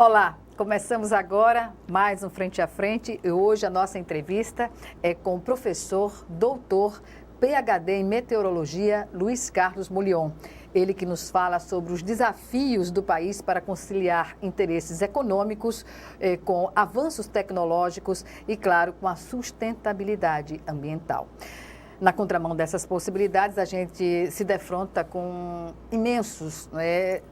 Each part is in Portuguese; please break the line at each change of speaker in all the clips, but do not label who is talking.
Olá, começamos agora mais um Frente a Frente e hoje a nossa entrevista é com o professor, doutor, PhD em Meteorologia, Luiz Carlos Moulion. Ele que nos fala sobre os desafios do país para conciliar interesses econômicos com avanços tecnológicos e, claro, com a sustentabilidade ambiental. Na contramão dessas possibilidades, a gente se defronta com imensos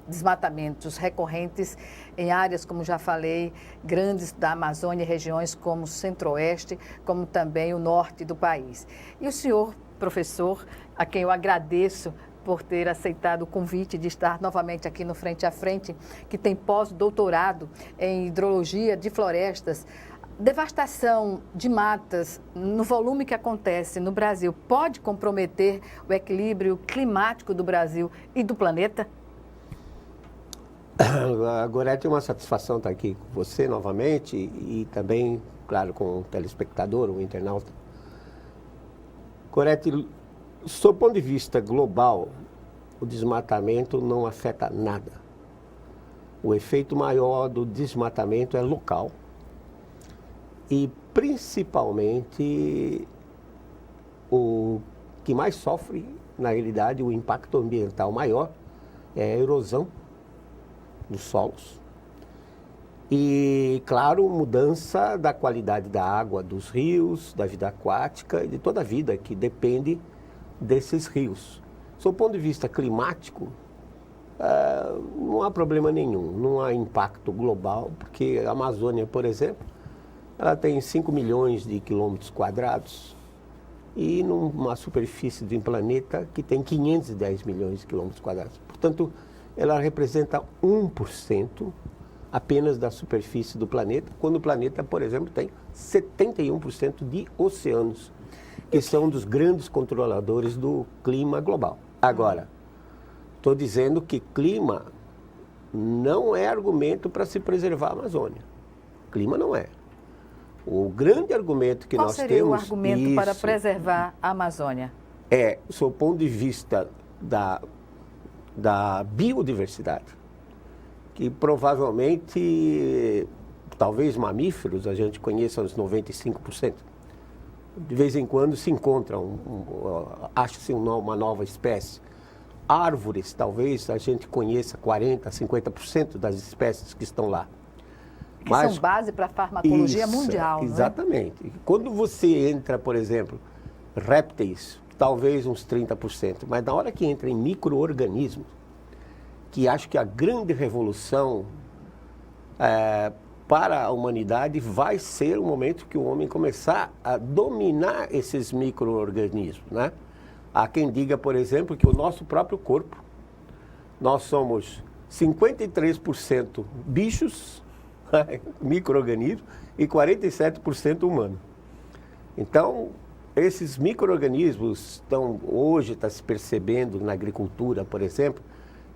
desmatamentos recorrentes em áreas, como já falei, grandes da Amazônia, regiões como o Centro-Oeste, como também o norte do país. E o senhor, professor, a quem eu agradeço por ter aceitado o convite de estar novamente aqui no Frente a Frente, que tem pós-doutorado em hidrologia de florestas. Devastação de matas no volume que acontece no Brasil pode comprometer o equilíbrio climático do Brasil e do planeta?
Gorete, é uma satisfação estar aqui com você novamente e também, claro, com o telespectador, o internauta. Gorete, sob o ponto de vista global, o desmatamento não afeta nada. O efeito maior do desmatamento é local. E, principalmente, o que mais sofre, na realidade, o impacto ambiental maior é a erosão dos solos. E, claro, mudança da qualidade da água dos rios, da vida aquática e de toda a vida que depende desses rios. Sob o ponto de vista climático, não há problema nenhum, não há impacto global, porque a Amazônia, por exemplo, ela tem 5 milhões de quilômetros quadrados e numa superfície de um planeta que tem 510 milhões de quilômetros quadrados. Portanto, ela representa 1% apenas da superfície do planeta, quando o planeta, por exemplo, tem 71% de oceanos, que são um dos grandes controladores do clima global. Agora, estou dizendo que clima não é argumento para se preservar a Amazônia. Clima não é. O grande argumento que nós temos... Qual seria o
argumento para preservar a Amazônia?
Sob o ponto de vista da biodiversidade, que provavelmente, talvez mamíferos, a gente conheça os 95%. De vez em quando se encontra, acha-se uma nova espécie. Árvores, talvez a gente conheça 40%, 50% das espécies que estão lá.
Que são base para a farmacologia mundial,
exatamente.
Não é?
Quando você entra, por exemplo, répteis, talvez uns 30%, mas na hora que entra em micro-organismos, que acho que a grande revolução para a humanidade vai ser o momento que o homem começar a dominar esses micro-organismos, né? Há quem diga, por exemplo, que o nosso próprio corpo, nós somos 53% bichos, micro-organismos, e 47% humano. Então, esses micro-organismos hoje está se percebendo na agricultura, por exemplo,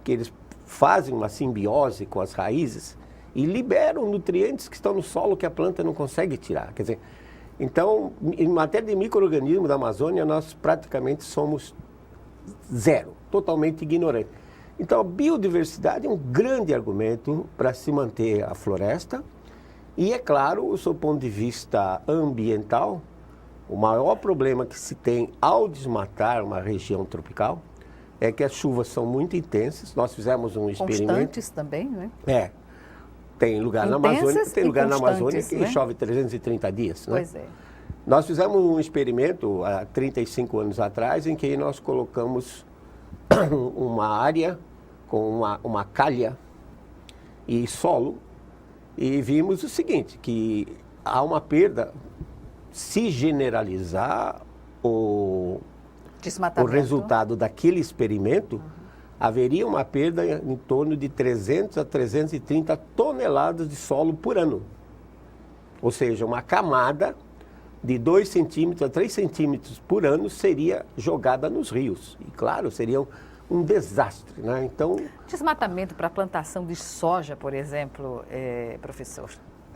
que eles fazem uma simbiose com as raízes e liberam nutrientes que estão no solo que a planta não consegue tirar. Quer dizer, então, em matéria de micro-organismos da Amazônia, nós praticamente somos zero, totalmente ignorantes. Então, a biodiversidade é um grande argumento para se manter a floresta e, é claro, sob o ponto de vista ambiental, o maior problema que se tem ao desmatar uma região tropical é que as chuvas são muito intensas. Nós fizemos um experimento...
Constantes também, né?
Tem lugar na Amazônia, que
né?
chove 330 dias, né?
Pois é.
Nós fizemos um experimento há 35 anos atrás em que nós colocamos uma área com uma calha e solo e vimos o seguinte, que há uma perda, se generalizar o resultado daquele experimento, haveria uma perda em torno de 300 a 330 toneladas de solo por ano. Ou seja, uma camada de 2 centímetros a 3 centímetros por ano seria jogada nos rios. E, claro, seria um desastre, né? Então,
desmatamento para a plantação de soja, por exemplo, professor?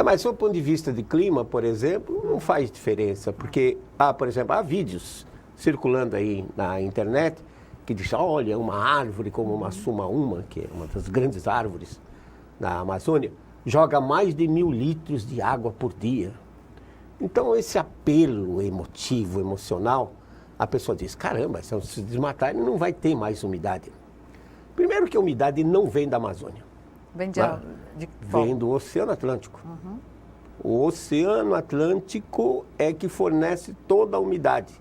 Mas, do ponto de vista de clima, por exemplo, não faz diferença. Porque, por exemplo, há vídeos circulando aí na internet que dizem, olha, uma árvore como uma suma-uma, que é uma das grandes árvores da Amazônia, joga mais de 1.000 litros de água por dia. Então, esse apelo emotivo, emocional, a pessoa diz, caramba, se desmatar, não vai ter mais umidade. Primeiro que a umidade não vem da Amazônia.
Vem
Vem do Oceano Atlântico. O Oceano Atlântico é que fornece toda a umidade.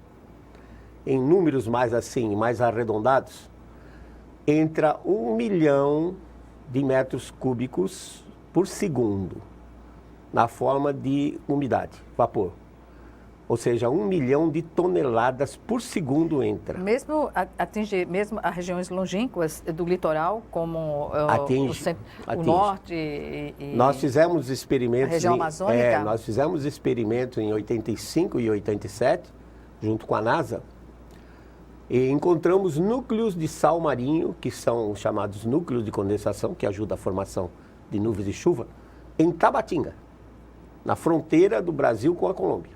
Em números mais assim, mais arredondados, entra 1 milhão de metros cúbicos por segundo na forma de umidade, vapor. Ou seja, 1 milhão de toneladas por segundo entra.
Mesmo atinge mesmo as regiões longínquas do litoral, como o norte e
nós fizemos experimentos.
A região amazônica?
Nós fizemos experimentos em 85 e 87, junto com a NASA, e encontramos núcleos de sal marinho, que são chamados núcleos de condensação, que ajudam a formação de nuvens de chuva, em Tabatinga, na fronteira do Brasil com a Colômbia.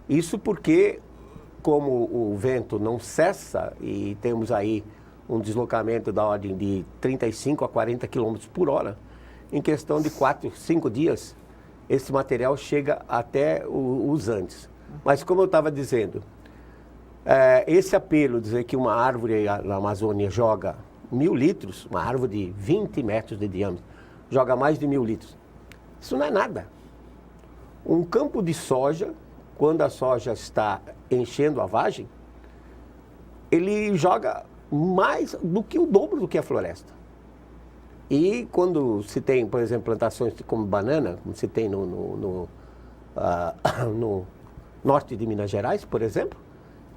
Isso porque, como o vento não cessa e temos aí um deslocamento da ordem de 35 a 40 km por hora, em questão de 4, 5 dias, esse material chega até os Andes. Mas como eu estava dizendo, esse apelo, dizer que uma árvore na Amazônia joga 1.000 litros, uma árvore de 20 metros de diâmetro, joga mais de 1.000 litros. Isso não é nada. Um campo de soja, quando a soja está enchendo a vagem, ele joga mais do que o dobro do que a floresta. E quando se tem, por exemplo, plantações como banana, como se tem no norte de Minas Gerais, por exemplo,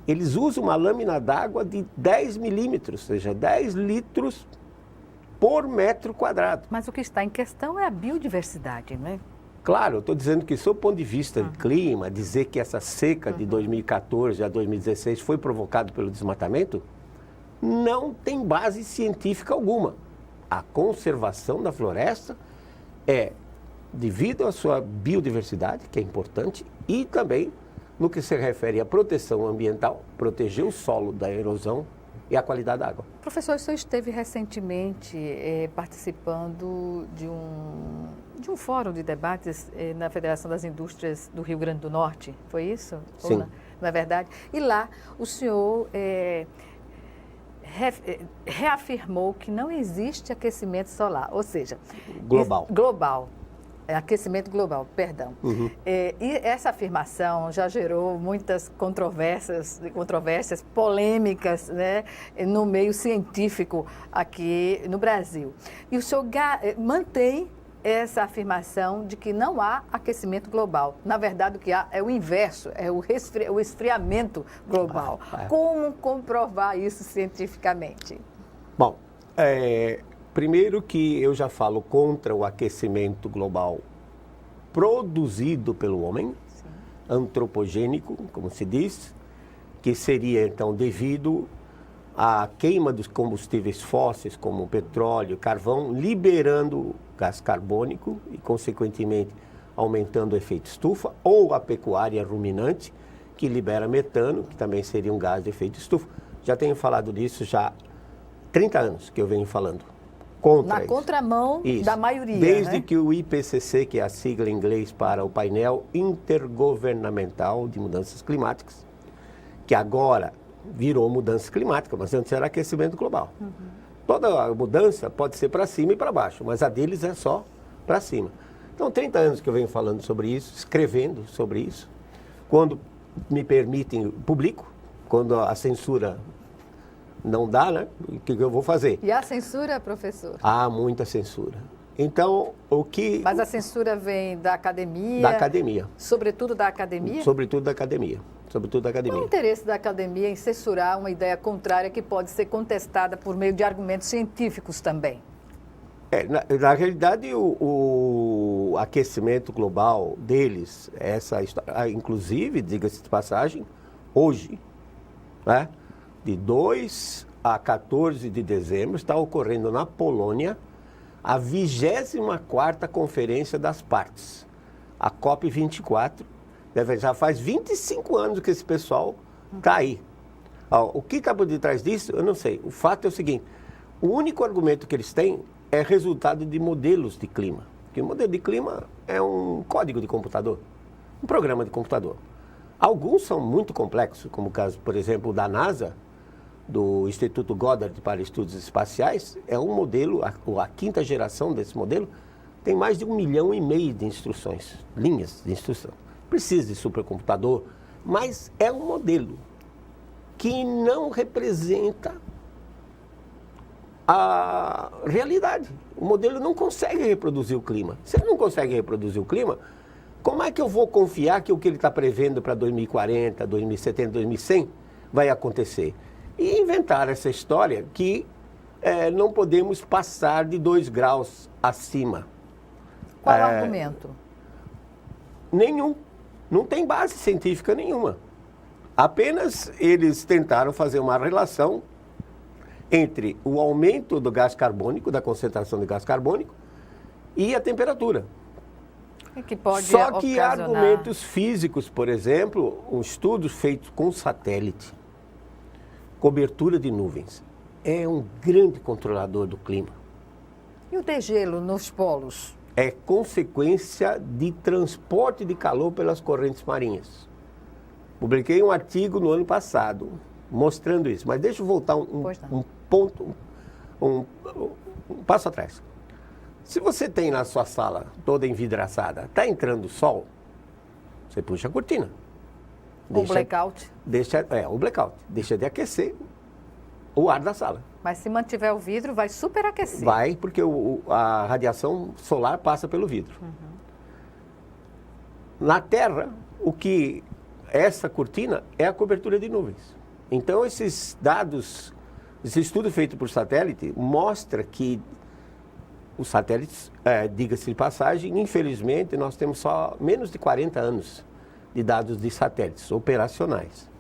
eles usam uma lâmina d'água de 10 milímetros, ou seja, 10 litros por metro quadrado.
Mas o que está em questão é a biodiversidade, não é?
Claro, eu estou dizendo que, sob o ponto de vista de clima, dizer que essa seca de 2014 a 2016 foi provocada pelo desmatamento, não tem base científica alguma. A conservação da floresta é devido à sua biodiversidade, que é importante, e também no que se refere à proteção ambiental, proteger o solo da erosão e a qualidade da água.
Professor, o senhor esteve recentemente participando de um fórum de debates na Federação das Indústrias do Rio Grande do Norte, foi isso?
Sim.
Não é verdade? E lá o senhor reafirmou que não existe aquecimento solar, ou seja... Global. Aquecimento global, perdão. E essa afirmação já gerou muitas controvérsias, polêmicas, né, no meio científico aqui no Brasil. E o senhor mantém essa afirmação de que não há aquecimento global. Na verdade, o que há é o inverso, é o esfriamento global. Como comprovar isso cientificamente?
Bom, primeiro que eu já falo contra o aquecimento global produzido pelo homem, sim, antropogênico, como se diz, que seria então devido à queima dos combustíveis fósseis, como petróleo, carvão, liberando gás carbônico e, consequentemente, aumentando o efeito estufa, ou a pecuária ruminante, que libera metano, que também seria um gás de efeito estufa. Já tenho falado disso já há 30 anos que eu venho falando.
Na contramão da maioria,
desde,
né?
Que o IPCC, que é a sigla em inglês para o Painel Intergovernamental de Mudanças Climáticas, que agora virou mudança climática, mas antes era aquecimento global. Toda a mudança pode ser para cima e para baixo, mas a deles é só para cima. Então, 30 anos que eu venho falando sobre isso, escrevendo sobre isso. Quando me permitem, publico. Quando a censura não dá, né? O que eu vou fazer?
E a censura, professor?
Há muita censura. Então, o que...
Mas a censura vem da academia?
Da academia.
Sobretudo da academia?
Sobretudo da academia. Sobretudo da academia.
Qual o interesse da academia em censurar uma ideia contrária que pode ser contestada por meio de argumentos científicos também?
Na realidade, o aquecimento global deles, essa história, inclusive, diga-se de passagem, hoje, né? De 2 a 14 de dezembro, está ocorrendo na Polônia a 24ª Conferência das Partes, a COP24. Já faz 25 anos que esse pessoal está aí. O que está por detrás disso, eu não sei. O fato é o seguinte, o único argumento que eles têm é resultado de modelos de clima. Porque o modelo de clima é um código de computador, um programa de computador. Alguns são muito complexos, como o caso, por exemplo, da NASA, do Instituto Goddard para Estudos Espaciais. É um modelo, a quinta geração desse modelo, tem mais de 1,5 milhão de instruções, linhas de instrução. Precisa de supercomputador, mas é um modelo que não representa a realidade. O modelo não consegue reproduzir o clima. Se ele não consegue reproduzir o clima, como é que eu vou confiar que o que ele está prevendo para 2040, 2070, 2100 vai acontecer? E inventaram essa história que não podemos passar de 2 graus acima.
Qual o argumento?
Nenhum. Não tem base científica nenhuma. Apenas eles tentaram fazer uma relação entre o aumento do gás carbônico, da concentração de gás carbônico, e a temperatura.
Que pode
Só que
ocasionar...
argumentos físicos, por exemplo, um estudo feito com satélite, cobertura de nuvens, é um grande controlador do clima.
E o degelo nos polos?
É consequência de transporte de calor pelas correntes marinhas. Publiquei um artigo no ano passado mostrando isso, mas deixa eu voltar um passo atrás. Se você tem na sua sala toda envidraçada, está entrando sol, você puxa a cortina.
O blackout?
O blackout. Deixa de aquecer o ar da sala.
Mas se mantiver o vidro, vai superaquecer.
Vai, porque a radiação solar passa pelo vidro. Na Terra, essa cortina é a cobertura de nuvens. Então, esses dados, esse estudo feito por satélite, mostra que os satélites, diga-se de passagem, infelizmente, nós temos só menos de 40 anos de dados de satélites operacionais.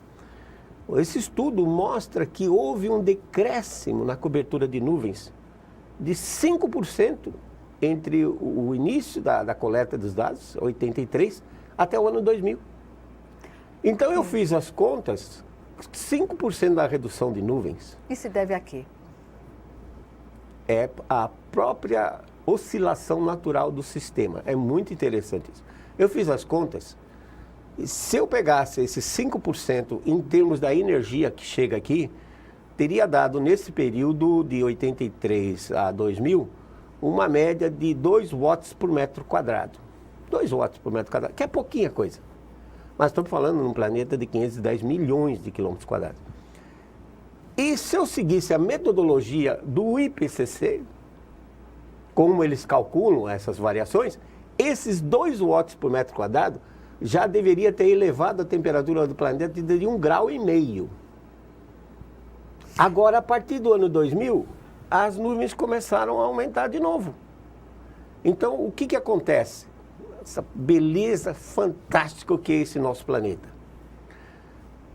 Esse estudo mostra que houve um decréscimo na cobertura de nuvens de 5% entre o início da coleta dos dados, 83, até o ano 2000. Então eu fiz as contas, 5% da redução de nuvens.
E se deve a quê?
É a própria oscilação natural do sistema. É muito interessante isso. Eu fiz as contas. Se eu pegasse esses 5% em termos da energia que chega aqui, teria dado nesse período de 83 a 2000 uma média de 2 watts por metro quadrado. 2 watts por metro quadrado, que é pouquinha coisa. Mas estamos falando num planeta de 510 milhões de quilômetros quadrados. E se eu seguisse a metodologia do IPCC, como eles calculam essas variações, esses 2 watts por metro quadrado já deveria ter elevado a temperatura do planeta de 1,5 graus. Agora, a partir do ano 2000, as nuvens começaram a aumentar de novo. Então, o que acontece? Essa beleza fantástica que é esse nosso planeta.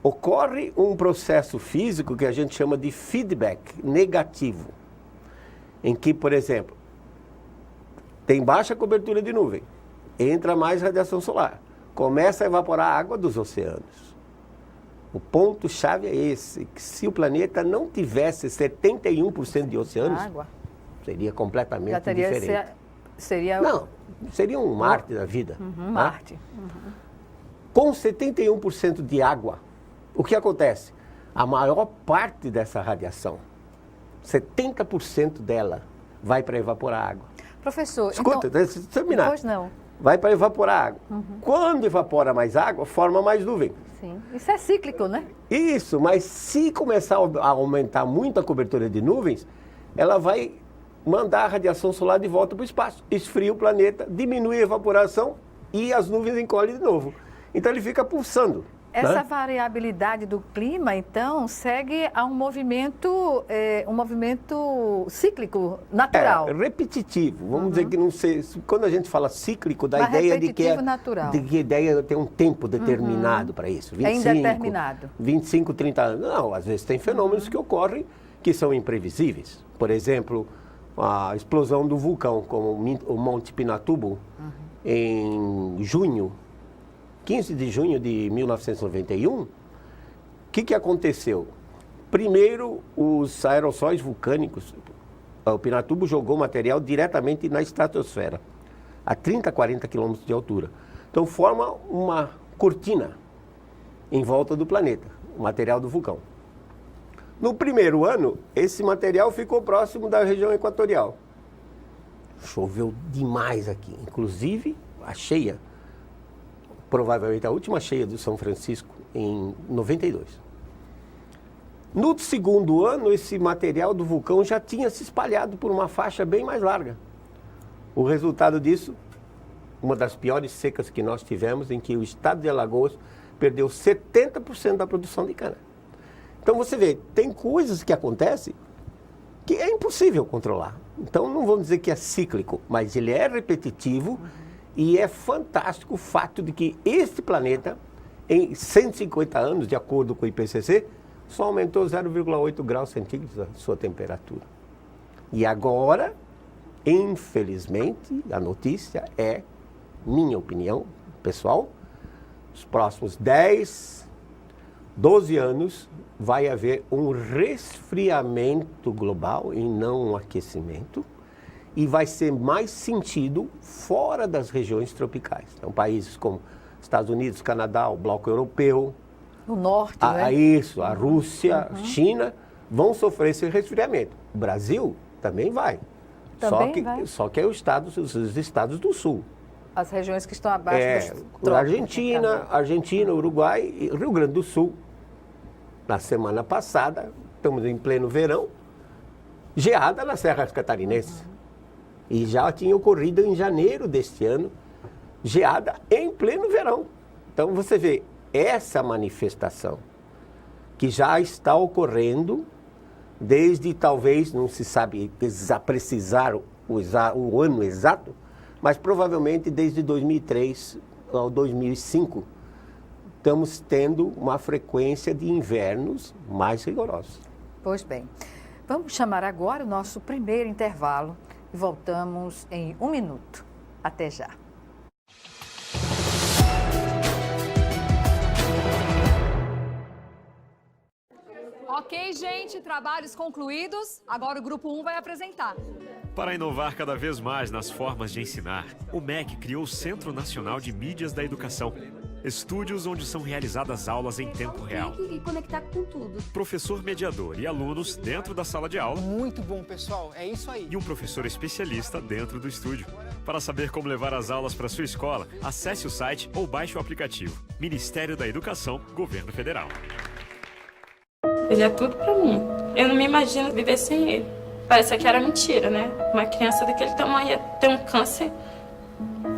Ocorre um processo físico que a gente chama de feedback negativo, em que, por exemplo, tem baixa cobertura de nuvem, entra mais radiação solar, começa a evaporar a água dos oceanos. O ponto-chave é esse, que se o planeta não tivesse 71% de oceanos, seria completamente diferente. Não, seria um Marte da vida.
Marte.
Com 71% de água, o que acontece? A maior parte dessa radiação, 70% dela, vai para evaporar água.
Professor,
escuta,
então...
deixa eu terminar.
Pois não.
Vai para evaporar água. Quando evapora mais água, forma mais nuvem.
Sim, isso é cíclico, né?
Isso, mas se começar a aumentar muito a cobertura de nuvens, ela vai mandar a radiação solar de volta para o espaço. Esfria o planeta, diminui a evaporação e as nuvens encolhem de novo. Então ele fica pulsando.
Essa variabilidade do clima, então, segue a um movimento cíclico, natural.
Repetitivo. Vamos dizer que não sei. Quando a gente fala cíclico, dá a ideia de que
natural.
De que a ideia tem um tempo determinado para isso. 25,
indeterminado.
25, 30 anos. Não, às vezes tem fenômenos que ocorrem que são imprevisíveis. Por exemplo, a explosão do vulcão, como o Monte Pinatubo, em junho, 15 de junho de 1991, o que aconteceu? Primeiro, os aerossóis vulcânicos, o Pinatubo jogou material diretamente na estratosfera. a 30, 40 quilômetros de altura. Então forma uma cortina em volta do planeta, o material do vulcão. No primeiro ano, esse material ficou próximo da região equatorial. Choveu demais aqui, inclusive a cheia, provavelmente a última cheia do São Francisco, em 92. No segundo ano, esse material do vulcão já tinha se espalhado por uma faixa bem mais larga. O resultado disso, uma das piores secas que nós tivemos, em que o estado de Alagoas perdeu 70% da produção de cana. Então você vê, tem coisas que acontecem que é impossível controlar. Então não vamos dizer que é cíclico, mas ele é repetitivo e é fantástico o fato de que este planeta, em 150 anos, de acordo com o IPCC, só aumentou 0,8 graus centígrados a sua temperatura. E agora, infelizmente, a notícia é, minha opinião pessoal, os próximos 10, 12 anos vai haver um resfriamento global e não um aquecimento, e vai ser mais sentido fora das regiões tropicais. Então, países como Estados Unidos, Canadá, o Bloco Europeu,
o Norte, né?
Isso, a Rússia, China, vão sofrer esse resfriamento. O Brasil também vai. Só que é os estados do Sul.
As regiões que estão abaixo dos trópicos.
Argentina, Uruguai e Rio Grande do Sul. Na semana passada, estamos em pleno verão, geada na Serra Catarinense. E já tinha ocorrido em janeiro deste ano, geada em pleno verão. Então você vê essa manifestação que já está ocorrendo desde, talvez, não se sabe precisar o ano exato, mas provavelmente desde 2003 ao 2005, estamos tendo uma frequência de invernos mais rigorosos.
Pois bem, vamos chamar agora o nosso primeiro intervalo e voltamos em 1 minuto. Até já.
Ok, gente, trabalhos concluídos. Agora o Grupo 1 vai apresentar.
Para inovar cada vez mais nas formas de ensinar, o MEC criou o Centro Nacional de Mídias da Educação. Estúdios onde são realizadas aulas em tempo real.
Tem que conectar com tudo.
Professor mediador e alunos dentro da sala de aula.
Muito bom, pessoal. É isso aí.
E um professor especialista dentro do estúdio. Para saber como levar as aulas para sua escola, acesse o site ou baixe o aplicativo. Ministério da Educação, Governo Federal.
Ele é tudo pra mim. Eu não me imagino viver sem ele. Parece que era mentira, né? Uma criança daquele tamanho ia ter um câncer.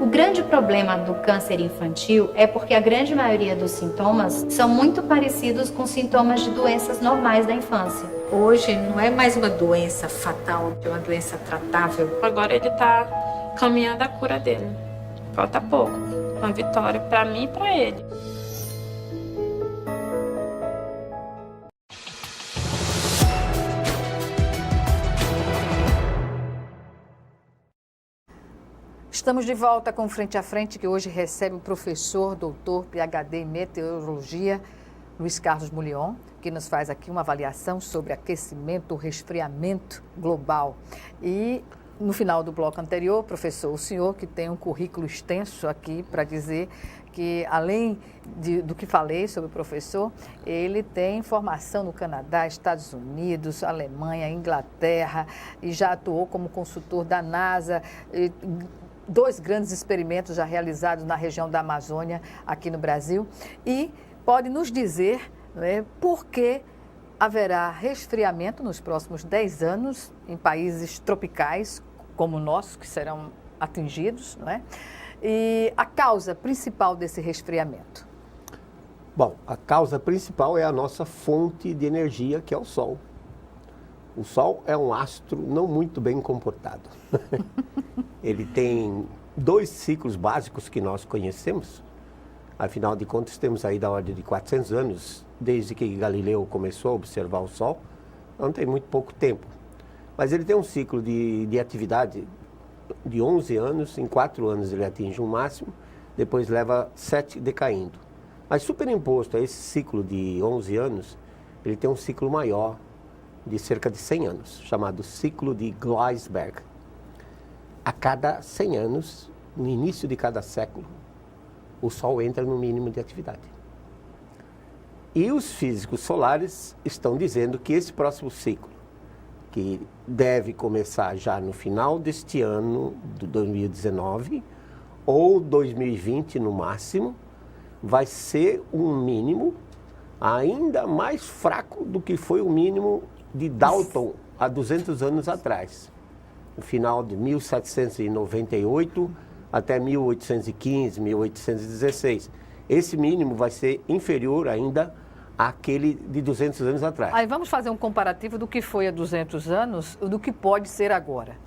O grande problema do câncer infantil é porque a grande maioria dos sintomas são muito parecidos com sintomas de doenças normais da infância.
Hoje não é mais uma doença fatal, é uma doença tratável.
Agora ele tá caminhando a cura dele. Falta pouco. Uma vitória pra mim e pra ele.
Estamos de volta com Frente a Frente, que hoje recebe o professor, doutor, PhD em Meteorologia, Luiz Carlos Mulion, que nos faz aqui uma avaliação sobre aquecimento, resfriamento global. E no final do bloco anterior, professor, o senhor que tem um currículo extenso aqui para dizer que, além do que falei sobre o professor, ele tem formação no Canadá, Estados Unidos, Alemanha, Inglaterra, e já atuou como consultor da NASA, 2 grandes experimentos já realizados na região da Amazônia, aqui no Brasil, e pode nos dizer, né, por que haverá resfriamento nos próximos 10 anos em países tropicais, como o nosso, que serão atingidos, não é? E a causa principal desse resfriamento?
Bom, a causa principal é a nossa fonte de energia, que é o Sol. O Sol é um astro não muito bem comportado. Ele tem 2 ciclos básicos que nós conhecemos. Afinal de contas, temos aí da ordem de 400 anos, desde que Galileu começou a observar o Sol. Não tem muito pouco tempo. Mas ele tem um ciclo de atividade de 11 anos. Em 4 anos ele atinge um máximo, depois leva 7 decaindo. Mas superimposto a esse ciclo de 11 anos, ele tem um ciclo maior, de cerca de 100 anos, chamado ciclo de Gleisberg. A cada 100 anos, no início de cada século, o Sol entra no mínimo de atividade. E os físicos solares estão dizendo que esse próximo ciclo, que deve começar já no final deste ano, de 2019, ou 2020 no máximo, vai ser um mínimo ainda mais fraco do que foi o mínimo de Dalton há 200 anos atrás. No final de 1798 até 1815, 1816. Esse mínimo vai ser inferior ainda àquele de 200 anos atrás.
Aí vamos fazer um comparativo do que foi há 200 anos e do que pode ser agora.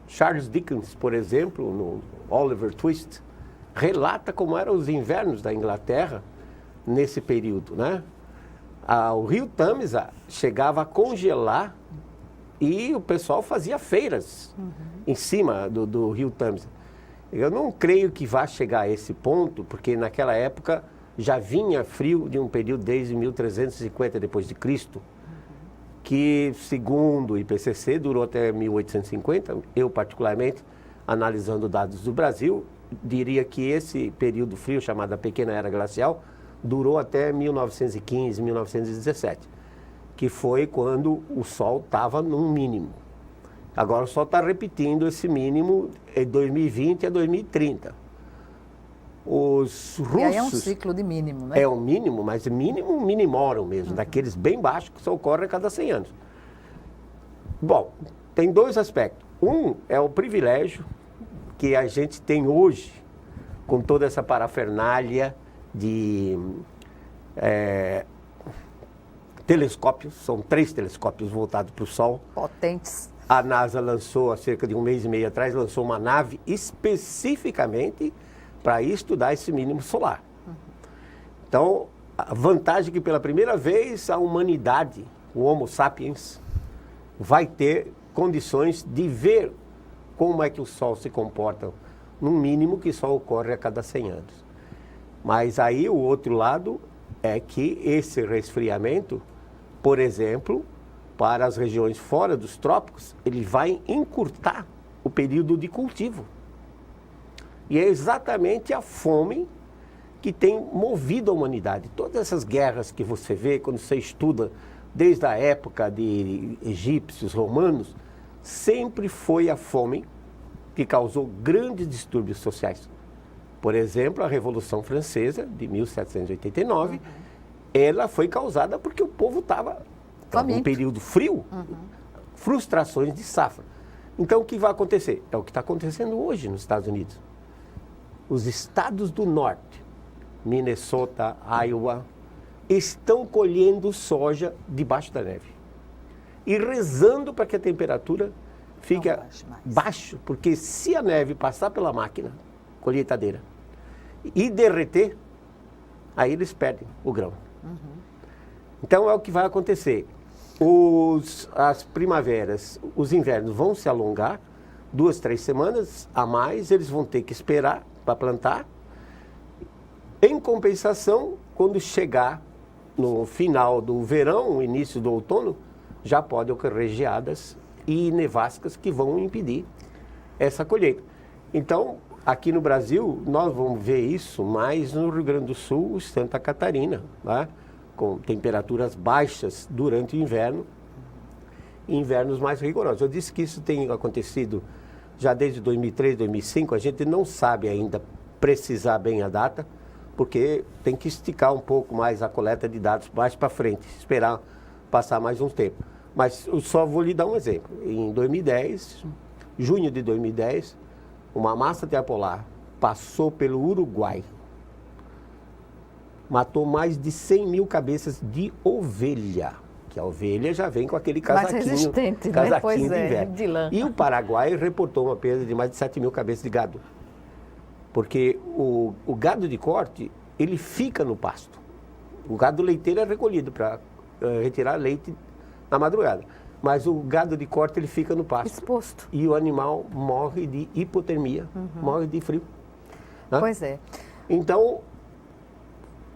Charles Dickens, por exemplo, no Oliver Twist, relata como eram os invernos da Inglaterra nesse período, né? O rio Tâmisa chegava a congelar e o pessoal fazia feiras em cima do rio Tâmisa. Eu não creio que vá chegar a esse ponto, porque naquela época já vinha frio de um período desde 1350 depois de Cristo, que segundo o IPCC durou até 1850. Eu particularmente, analisando dados do Brasil, diria que esse período frio, chamado a Pequena Era Glacial, durou até 1915, 1917, que foi quando o Sol estava num mínimo. Agora o Sol está repetindo esse mínimo em 2020 a 2030. Os russos...
E aí é um ciclo de mínimo, né?
É um mínimo, mas mínimo minimorum mesmo, daqueles bem baixos que só ocorrem a cada 100 anos. Bom, tem dois aspectos. Um é o privilégio que a gente tem hoje, com toda essa parafernália de telescópios, são 3 telescópios voltados para o Sol.
Potentes.
A NASA lançou, há cerca de um mês e meio atrás, lançou uma nave especificamente para estudar esse mínimo solar. Então, a vantagem é que pela primeira vez a humanidade, o Homo sapiens, vai ter condições de ver como é que o Sol se comporta, num mínimo que só ocorre a cada 100 anos. Mas aí o outro lado é que esse resfriamento, por exemplo, para as regiões fora dos trópicos, ele vai encurtar o período de cultivo. E é exatamente a fome que tem movido a humanidade. Todas essas guerras que você vê, quando você estuda desde a época de egípcios, romanos, sempre foi a fome que causou grandes distúrbios sociais. Por exemplo, a Revolução Francesa, de 1789, ela foi causada porque o povo estava em um período frio, frustrações de safra. Então, o que vai acontecer? É o que está acontecendo hoje nos Estados Unidos. Os estados do norte, Minnesota, Iowa, estão colhendo soja debaixo da neve. E rezando para que a temperatura fique baixa, porque se a neve passar pela máquina colheitadeira e derreter, aí eles perdem o grão. Então é o que vai acontecer. As primaveras, os invernos vão se alongar 2, 3 semanas a mais, eles vão ter que esperar para plantar. Em compensação, quando chegar no final do verão, início do outono, já pode ocorrer geadas e nevascas que vão impedir essa colheita. Então, aqui no Brasil, nós vamos ver isso mais no Rio Grande do Sul e Santa Catarina, né? Com temperaturas baixas durante o inverno e invernos mais rigorosos. Eu disse que isso tem acontecido já desde 2003, 2005, a gente não sabe ainda precisar bem a data, porque tem que esticar um pouco mais a coleta de dados mais para frente, esperar passar mais um tempo. Mas eu só vou lhe dar um exemplo. Em 2010, junho de 2010, uma massa terpolar passou pelo Uruguai, matou mais de 100 mil cabeças de ovelha, que a ovelha já vem com aquele casaquinho,
mais resistente,
casaquinho
né? Pois
de inverno.
De lã.
E o Paraguai reportou uma perda de mais de 7 mil cabeças de gado. Porque o gado de corte, ele fica no pasto. O gado leiteiro é recolhido para retirar leite na madrugada. Mas o gado de corte, ele fica no pasto.
Exposto.
E o animal morre de hipotermia, morre de frio. Né?
Pois é.
Então,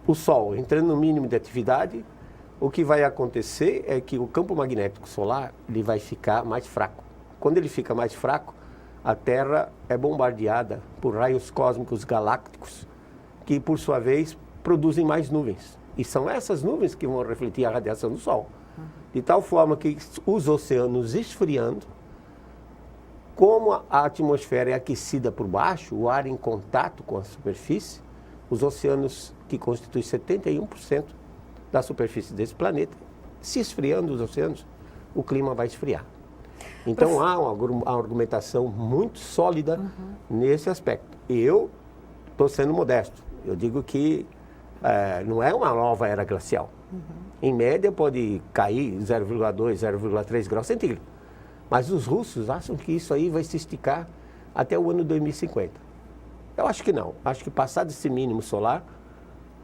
o Sol entrando no mínimo de atividade, o que vai acontecer é que o campo magnético solar ele vai ficar mais fraco. Quando ele fica mais fraco, a Terra é bombardeada por raios cósmicos galácticos, que por sua vez produzem mais nuvens. E são essas nuvens que vão refletir a radiação do Sol. De tal forma que os oceanos esfriando, como a atmosfera é aquecida por baixo, o ar em contato com a superfície, os oceanos, que constituem 71% da superfície desse planeta, se esfriando os oceanos, o clima vai esfriar. Então há uma argumentação muito sólida nesse aspecto. E eu estou sendo modesto. Eu digo que não é uma nova era glacial. Em média pode cair 0,2, 0,3 graus centígrados. Mas os russos acham que isso aí vai se esticar até o ano 2050. Eu acho que não. Acho que passado esse mínimo solar,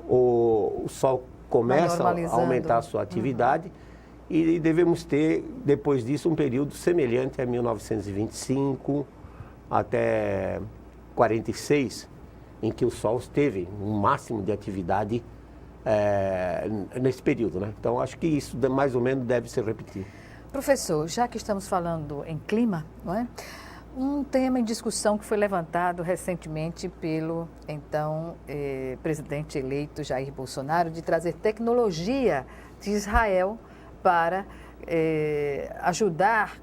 o Sol começa a aumentar a sua atividade e devemos ter, depois disso, um período semelhante a 1925 até 46, em que o Sol teve um máximo de atividade nesse período, né? Então, acho que isso mais ou menos deve se repetir.
Professor, já que estamos falando em clima, não é? Um tema em discussão que foi levantado recentemente pelo, então, presidente eleito Jair Bolsonaro, de trazer tecnologia de Israel para ajudar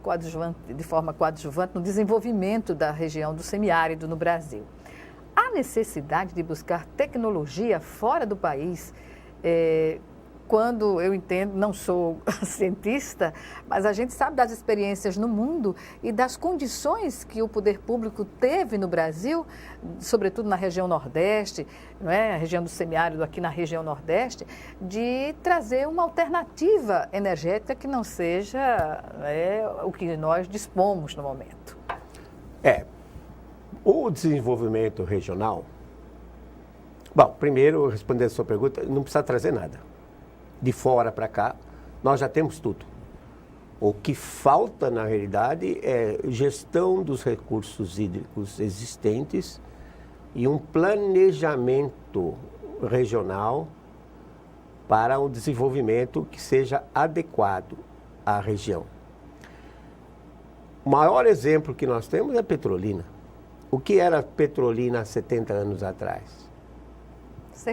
de forma coadjuvante no desenvolvimento da região do semiárido no Brasil. Há necessidade de buscar tecnologia fora do país? Quando eu entendo, não sou cientista, mas a gente sabe das experiências no mundo e das condições que o poder público teve no Brasil, sobretudo na região Nordeste, não é? A região do semiárido aqui na região Nordeste, de trazer uma alternativa energética que não seja o que nós dispomos no momento.
O desenvolvimento regional, bom, primeiro, respondendo a sua pergunta, não precisa trazer nada. De fora para cá, nós já temos tudo. O que falta, na realidade, é gestão dos recursos hídricos existentes e um planejamento regional para um desenvolvimento que seja adequado à região. O maior exemplo que nós temos é Petrolina. O que era Petrolina há 70 anos atrás?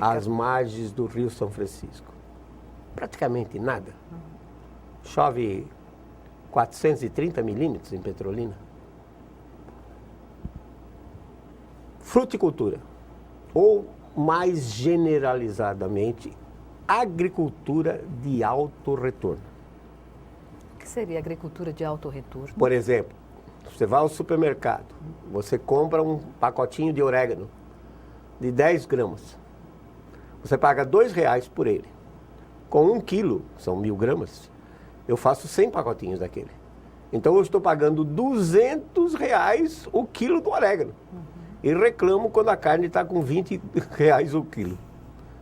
Às margens do Rio São Francisco. Praticamente nada. Chove 430 milímetros em Petrolina. Fruticultura, ou mais generalizadamente, agricultura de alto retorno.
O que seria agricultura de alto retorno?
Por exemplo, você vai ao supermercado, você compra um pacotinho de orégano de 10 gramas. Você paga R$2 por ele. Com 1 quilo, são 1000 gramas, eu faço 100 pacotinhos daquele. Então eu estou pagando R$200 o quilo do orégano. E reclamo quando a carne está com R$20 o quilo.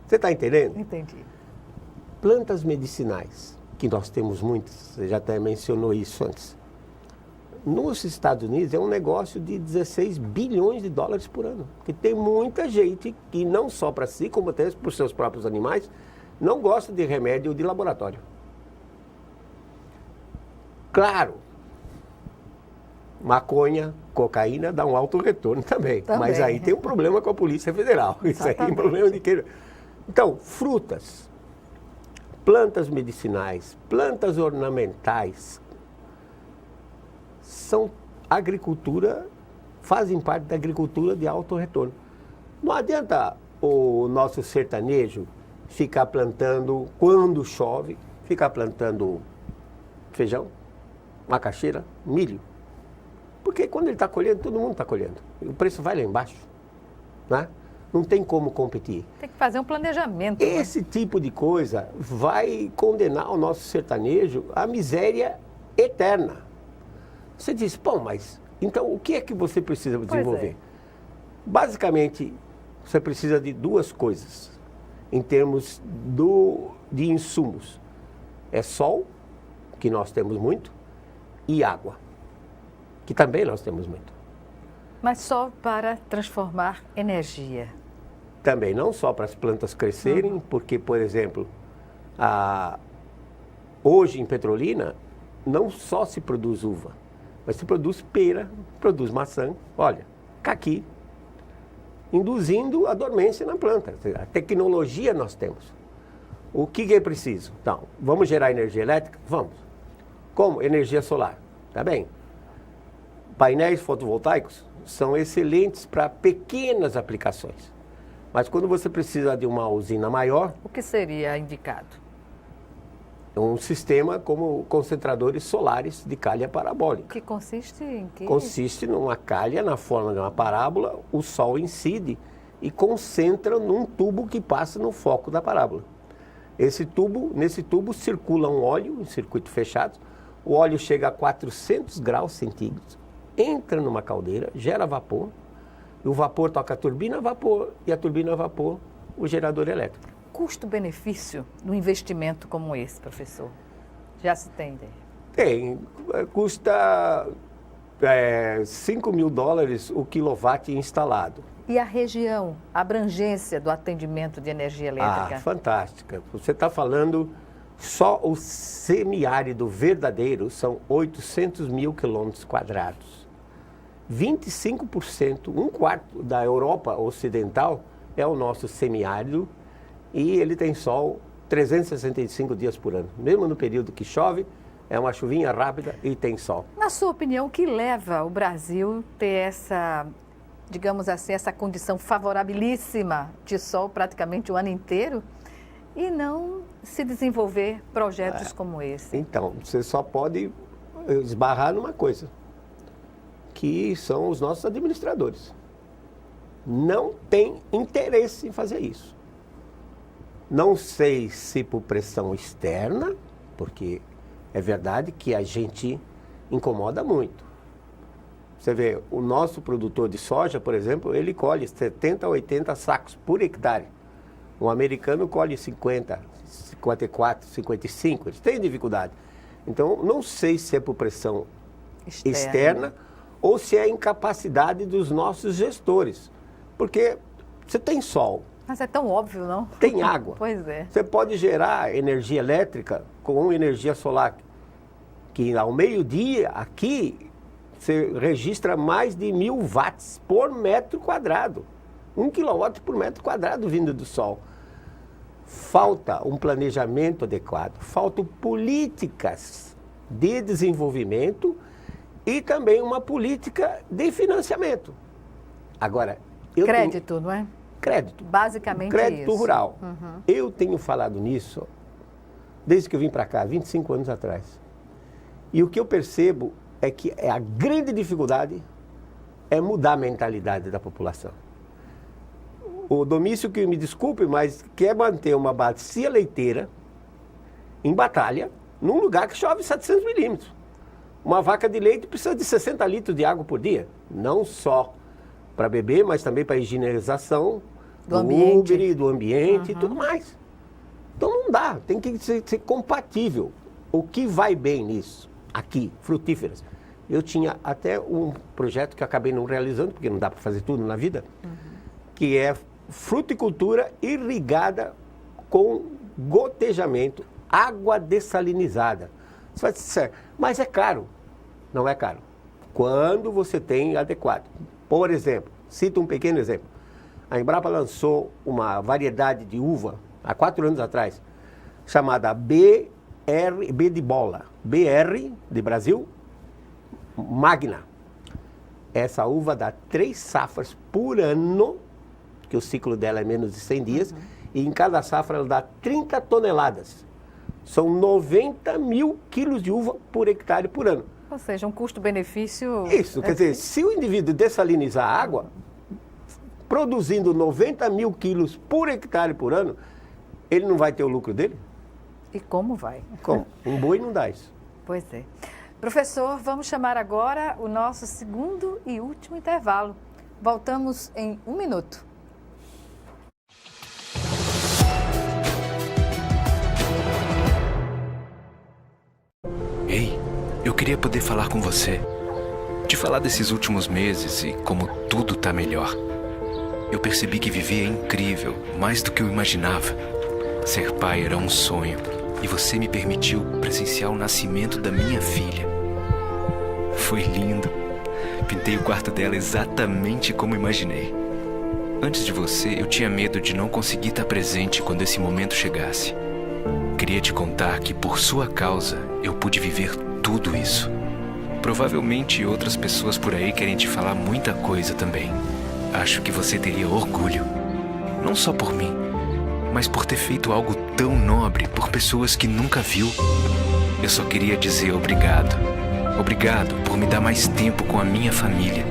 Você está entendendo?
Entendi.
Plantas medicinais, que nós temos muitas, você já até mencionou isso antes. Nos Estados Unidos é um negócio de 16 bilhões de dólares por ano. Porque tem muita gente que não só para si, como até para os seus próprios animais, não gosta de remédio de laboratório. Claro, maconha, cocaína dá um alto retorno também. Mas aí tem um problema com a Polícia Federal. Isso aí é um problema de que... Então, frutas, plantas medicinais, plantas ornamentais, são agricultura, fazem parte da agricultura de alto retorno. Não adianta o nosso sertanejo ficar plantando, quando chove, ficar plantando feijão, macaxeira, milho. Porque quando ele está colhendo, todo mundo está colhendo. O preço vai lá embaixo, né? Não tem como competir.
Tem que fazer um planejamento.
Esse tipo de coisa vai condenar o nosso sertanejo à miséria eterna. Você diz, pô, mas então o que é que você precisa desenvolver? Basicamente, você precisa de duas coisas em termos de insumos. É sol, que nós temos muito, e água, que também nós temos muito.
Mas só para transformar energia.
Também, não só para as plantas crescerem, porque, por exemplo, hoje em Petrolina, não só se produz uva, Mas você produz pera, produz maçã, olha, caqui, induzindo a dormência na planta. A tecnologia nós temos. O que é preciso? Então, vamos gerar energia elétrica? Vamos. Como? Energia solar. Tá bem. Painéis fotovoltaicos são excelentes para pequenas aplicações. Mas quando você precisa de uma usina maior...
O que seria indicado?
Um sistema como concentradores solares de calha parabólica.
Que consiste em quê?
Consiste numa calha na forma de uma parábola, o Sol incide e concentra num tubo que passa no foco da parábola. Nesse tubo circula um óleo em circuito fechado, o óleo chega a 400 graus centígrados, entra numa caldeira, gera vapor, e o vapor toca a turbina a vapor, e a turbina a vapor, o gerador elétrico.
Custo-benefício no investimento como esse, professor? Já se tem ideia?
Tem. Custa $5.000 o quilowatt instalado.
E a região, a abrangência do atendimento de energia elétrica?
Fantástica. Você está falando, só o semiárido verdadeiro são 800 mil quilômetros quadrados. 25%, um quarto da Europa Ocidental é o nosso semiárido e ele tem sol 365 dias por ano. Mesmo no período que chove, é uma chuvinha rápida e tem sol.
Na sua opinião, o que leva o Brasil a ter essa, digamos assim, essa condição favorabilíssima de sol praticamente o ano inteiro e não se desenvolver projetos como esse?
Então, você só pode esbarrar numa coisa, que são os nossos administradores. Não tem interesse em fazer isso. Não sei se por pressão externa, porque é verdade que a gente incomoda muito. Você vê, o nosso produtor de soja, por exemplo, ele colhe 70 a 80 sacos por hectare. O americano colhe 50, 54, 55, eles têm dificuldade. Então, não sei se é por pressão externa ou se é a incapacidade dos nossos gestores. Porque você tem sol.
Mas é tão óbvio, não?
Tem água.
Pois é.
Você pode gerar energia elétrica com energia solar, que ao meio-dia, aqui, você registra mais de 1.000 watts por metro quadrado. 1 quilowatt por metro quadrado vindo do sol. Falta um planejamento adequado, faltam políticas de desenvolvimento e também uma política de financiamento. Agora,
crédito, não é?
Crédito.
Basicamente
crédito
isso.
rural. Eu tenho falado nisso desde que eu vim para cá, 25 anos atrás. E o que eu percebo é que a grande dificuldade é mudar a mentalidade da população. O Domício, que me desculpe, mas quer manter uma bacia leiteira em Batalha, num lugar que chove 700 milímetros. Uma vaca de leite precisa de 60 litros de água por dia, não só para beber, mas também para higienização do ambiente e tudo mais. Então não dá, tem que ser compatível. O que vai bem nisso? Aqui, frutíferas. Eu tinha até um projeto que eu acabei não realizando, porque não dá para fazer tudo na vida, que é fruticultura irrigada com gotejamento, água dessalinizada. Você vai dizer, mas é caro. Não é caro. Quando você tem adequado. Por exemplo, cito um pequeno exemplo. A Embrapa lançou uma variedade de uva, há 4 anos atrás, chamada B de bola, BR de Brasil, Magna. Essa uva dá 3 safras por ano, que o ciclo dela é menos de 100 dias, e em cada safra ela dá 30 toneladas. São 90 mil quilos de uva por hectare por ano.
Ou seja, um custo-benefício...
Isso, quer dizer, se o indivíduo dessalinizar a água, produzindo 90 mil quilos por hectare por ano, ele não vai ter o lucro dele?
E como vai?
Como? Um boi não dá isso.
Pois é. Professor, vamos chamar agora o nosso segundo e último intervalo. Voltamos em 1 minuto.
Ei, eu queria poder falar com você. Te falar desses últimos meses e como tudo tá melhor. Eu percebi que viver é incrível, mais do que eu imaginava. Ser pai era um sonho e você me permitiu presenciar o nascimento da minha filha. Foi lindo. Pintei o quarto dela exatamente como imaginei. Antes de você, eu tinha medo de não conseguir estar presente quando esse momento chegasse. Queria te contar que, por sua causa, eu pude viver tudo isso. Provavelmente outras pessoas por aí querem te falar muita coisa também. Acho que você teria orgulho. Não só por mim, mas por ter feito algo tão nobre por pessoas que nunca viu. Eu só queria dizer obrigado. Obrigado por me dar mais tempo com a minha família.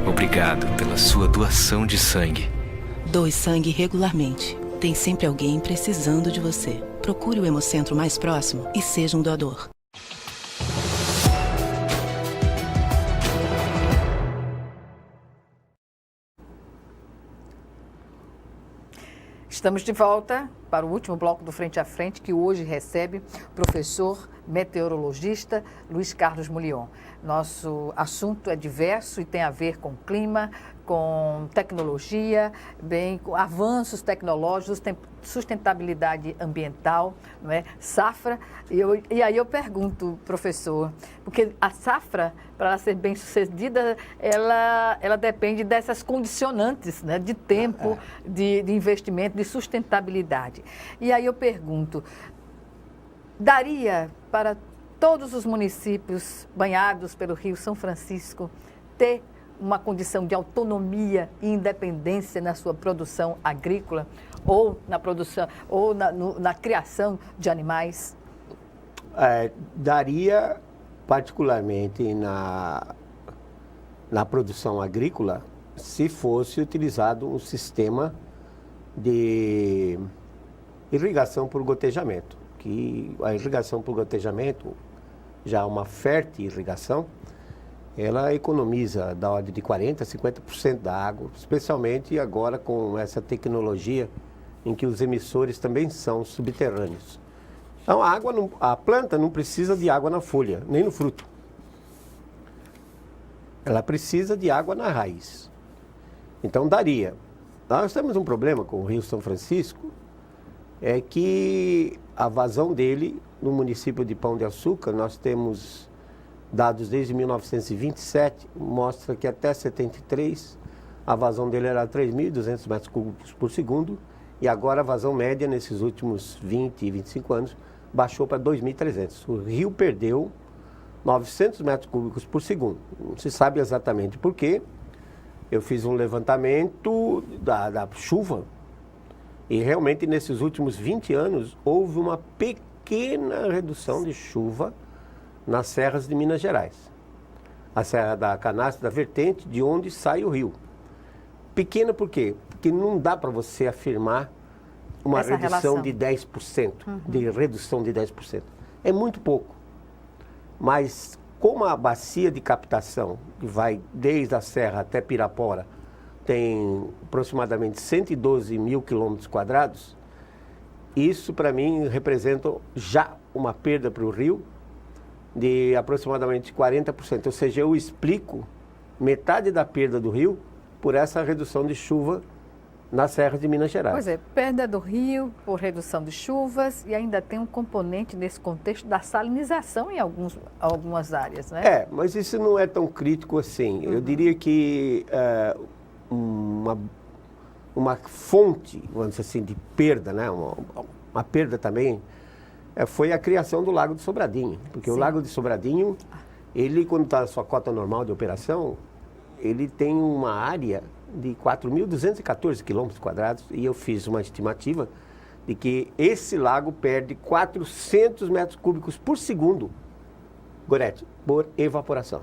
Obrigado pela sua doação de sangue.
Doe sangue regularmente. Tem sempre alguém precisando de você. Procure o Hemocentro mais próximo e seja um doador.
Estamos de volta para o último bloco do Frente a Frente, que hoje recebe o professor meteorologista Luiz Carlos Mulion. Nosso assunto é diverso e tem a ver com clima, com tecnologia, bem, com avanços tecnológicos, sustentabilidade ambiental, não é? Safra. E aí eu pergunto, professor, porque a safra, para ela ser bem sucedida, ela depende dessas condicionantes, né, de tempo, de investimento, de sustentabilidade. E aí eu pergunto, daria para todos os municípios banhados pelo Rio São Francisco ter uma condição de autonomia e independência na sua produção agrícola ou na produção ou na criação de animais?
Daria, particularmente na produção agrícola, se fosse utilizado um sistema de irrigação por gotejamento, que a irrigação por gotejamento, já uma fértil irrigação, ela economiza da ordem de 40% a 50% da água, especialmente agora com essa tecnologia em que os emissores também são subterrâneos. Então a planta não precisa de água na folha, nem no fruto. Ela precisa de água na raiz. Então daria. Nós temos um problema com o Rio São Francisco, é que a vazão dele, no município de Pão de Açúcar, nós temos dados desde 1927, mostra que até 73 a vazão dele era 3.200 metros cúbicos por segundo, e agora a vazão média nesses últimos 20 e 25 anos baixou para 2.300. O rio perdeu 900 metros cúbicos por segundo. Não se sabe exatamente por quê. Eu fiz um levantamento da chuva e realmente nesses últimos 20 anos houve uma pequena redução de chuva nas serras de Minas Gerais. A Serra da Canastra, da Vertente, de onde sai o rio. Pequena por quê? Porque não dá para você afirmar uma
essa
redução
relação
de 10%, de redução de 10%. É muito pouco. Mas como a bacia de captação, que vai desde a Serra até Pirapora, tem aproximadamente 112 mil quilômetros quadrados, isso para mim representa já uma perda para o rio de aproximadamente 40%. Ou seja, eu explico metade da perda do rio por essa redução de chuva na Serra de Minas Gerais.
Pois é, perda do rio por redução de chuvas e ainda tem um componente nesse contexto da salinização em algumas áreas, né?
Mas isso não é tão crítico assim. Eu diria que uma fonte, vamos dizer assim, de perda, né? Uma perda também, foi a criação do Lago de Sobradinho. Porque o Lago de Sobradinho, ele quando está na sua cota normal de operação, ele tem uma área de 4.214 quilômetros quadrados, e eu fiz uma estimativa de que esse lago perde 400 metros cúbicos por segundo, Gorete, por evaporação.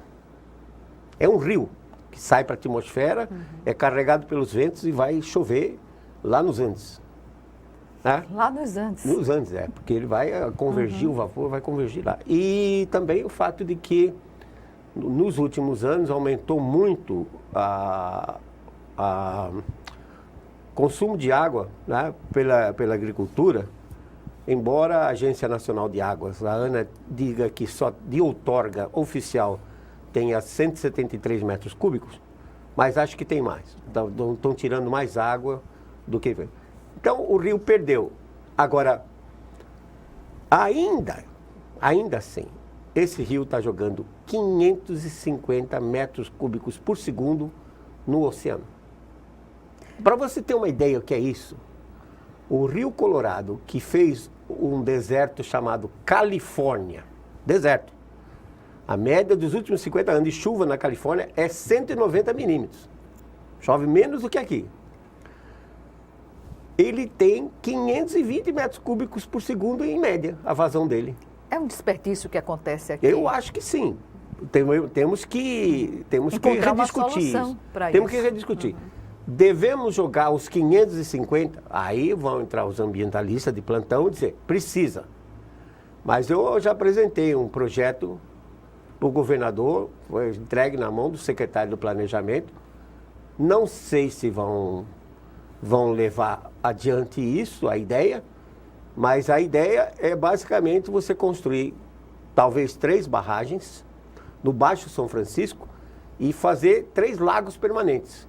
É um rio que sai para a atmosfera, é carregado pelos ventos e vai chover lá nos Andes. Né?
Lá nos Andes.
Nos Andes, porque ele vai convergir, o vapor vai convergir lá. E também o fato de que nos últimos anos aumentou muito consumo de água, né, pela agricultura, embora a Agência Nacional de Águas, a ANA, diga que só de outorga oficial tenha 173 metros cúbicos, mas acho que tem mais. Estão tirando mais água do que... Então o rio perdeu. Agora, ainda assim, esse rio está jogando 550 metros cúbicos por segundo no oceano. Para você ter uma ideia o que é isso, o Rio Colorado, que fez um deserto chamado Califórnia, deserto, a média dos últimos 50 anos de chuva na Califórnia é 190 milímetros. Chove menos do que aqui. Ele tem 520 metros cúbicos por segundo em média, a vazão dele.
É um desperdício que acontece aqui?
Eu acho que sim. Temos que
encontrar uma
rediscutir
solução para isso.
Temos que rediscutir. Devemos jogar os 550, aí vão entrar os ambientalistas de plantão e dizer, precisa. Mas eu já apresentei um projeto para o governador, foi entregue na mão do secretário do Planejamento. Não sei se vão levar adiante isso, a ideia, mas a ideia é basicamente você construir talvez 3 barragens no Baixo São Francisco e fazer 3 lagos permanentes.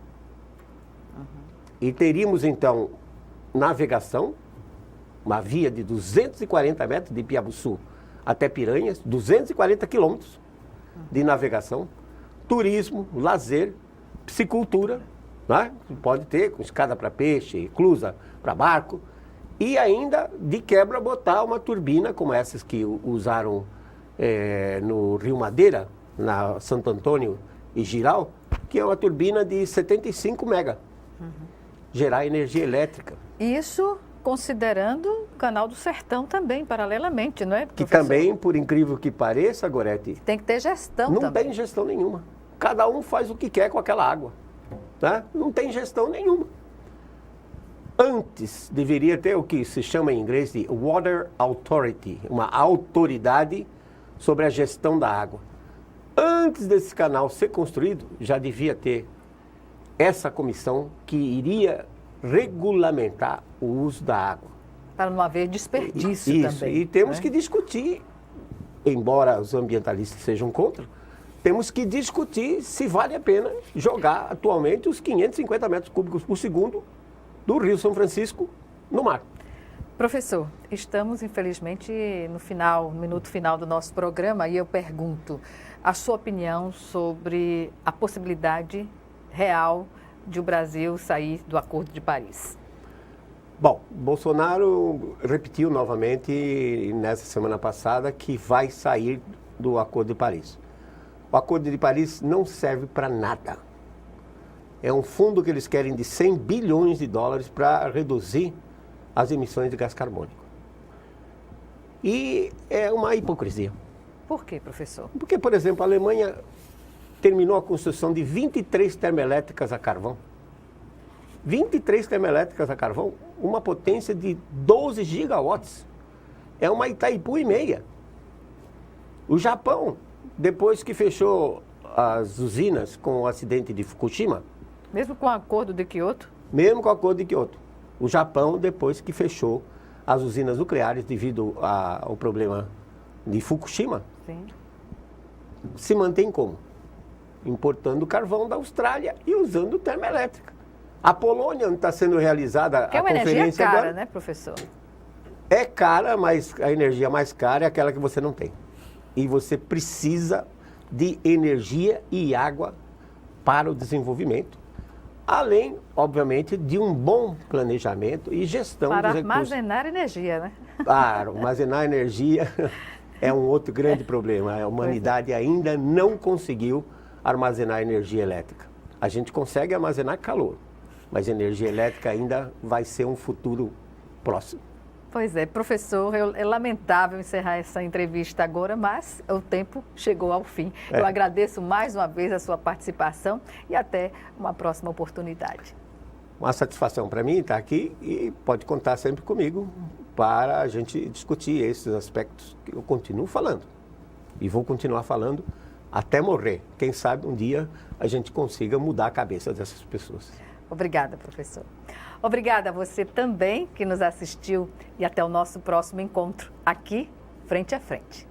E teríamos então navegação, uma via de 240 metros de Piabuçu até Piranhas, 240 quilômetros de navegação, turismo, lazer, piscicultura, né? Pode ter com escada para peixe, eclusa para barco, e ainda de quebra botar uma turbina como essas que usaram no Rio Madeira, na Santo Antônio e Giral, que é uma turbina de 75 mega, gerar energia elétrica.
Isso considerando o Canal do Sertão também, paralelamente, não é, professor?
Que também, por incrível que pareça, Gorete,
tem que ter gestão
não
também.
Tem gestão nenhuma. Cada um faz o que quer com aquela água. Tá? Não tem gestão nenhuma. Antes deveria ter o que se chama em inglês de Water Authority, uma autoridade sobre a gestão da água. Antes desse canal ser construído, já devia ter essa comissão que iria regulamentar o uso da água.
Para não haver desperdício
Isso,
também.
e temos que discutir, embora os ambientalistas sejam contra, temos que discutir se vale a pena jogar atualmente os 550 metros cúbicos por segundo do Rio São Francisco no mar.
Professor, estamos infelizmente no minuto final do nosso programa e eu pergunto a sua opinião sobre a possibilidade real de o Brasil sair do Acordo de Paris.
Bom, Bolsonaro repetiu novamente nessa semana passada que vai sair do Acordo de Paris. O Acordo de Paris não serve para nada. É um fundo que eles querem de 100 bilhões de dólares para reduzir as emissões de gás carbônico. E é uma hipocrisia.
Por quê, professor?
Porque, por exemplo, a Alemanha terminou a construção de 23 termoelétricas a carvão. 23 termoelétricas a carvão, uma potência de 12 gigawatts. É uma Itaipu e meia. O Japão, depois que fechou as usinas com o acidente de Fukushima...
Mesmo com o Acordo de Kyoto?
Mesmo com o Acordo de Kyoto. O Japão, depois que fechou as usinas nucleares devido ao problema de Fukushima,
sim,
se mantém como? Importando carvão da Austrália e usando termoelétrica. A Polônia, onde está sendo realizada a conferência agora...
É uma energia cara, né, professor?
É cara, mas a energia mais cara é aquela que você não tem. E você precisa de energia e água para o desenvolvimento. Além, obviamente, de um bom planejamento e gestão dos recursos.
Para armazenar energia, né?
Claro, armazenar energia é um outro grande problema. A humanidade ainda não conseguiu armazenar energia elétrica. A gente consegue armazenar calor, mas energia elétrica ainda vai ser um futuro próximo.
Pois é, professor, é lamentável encerrar essa entrevista agora, mas o tempo chegou ao fim. Eu agradeço mais uma vez a sua participação e até uma próxima oportunidade.
Uma satisfação para mim estar aqui e pode contar sempre comigo para a gente discutir esses aspectos que eu continuo falando. E vou continuar falando até morrer. Quem sabe um dia a gente consiga mudar a cabeça dessas pessoas.
Obrigada, professor. Obrigada a você também que nos assistiu e até o nosso próximo encontro aqui, Frente a Frente.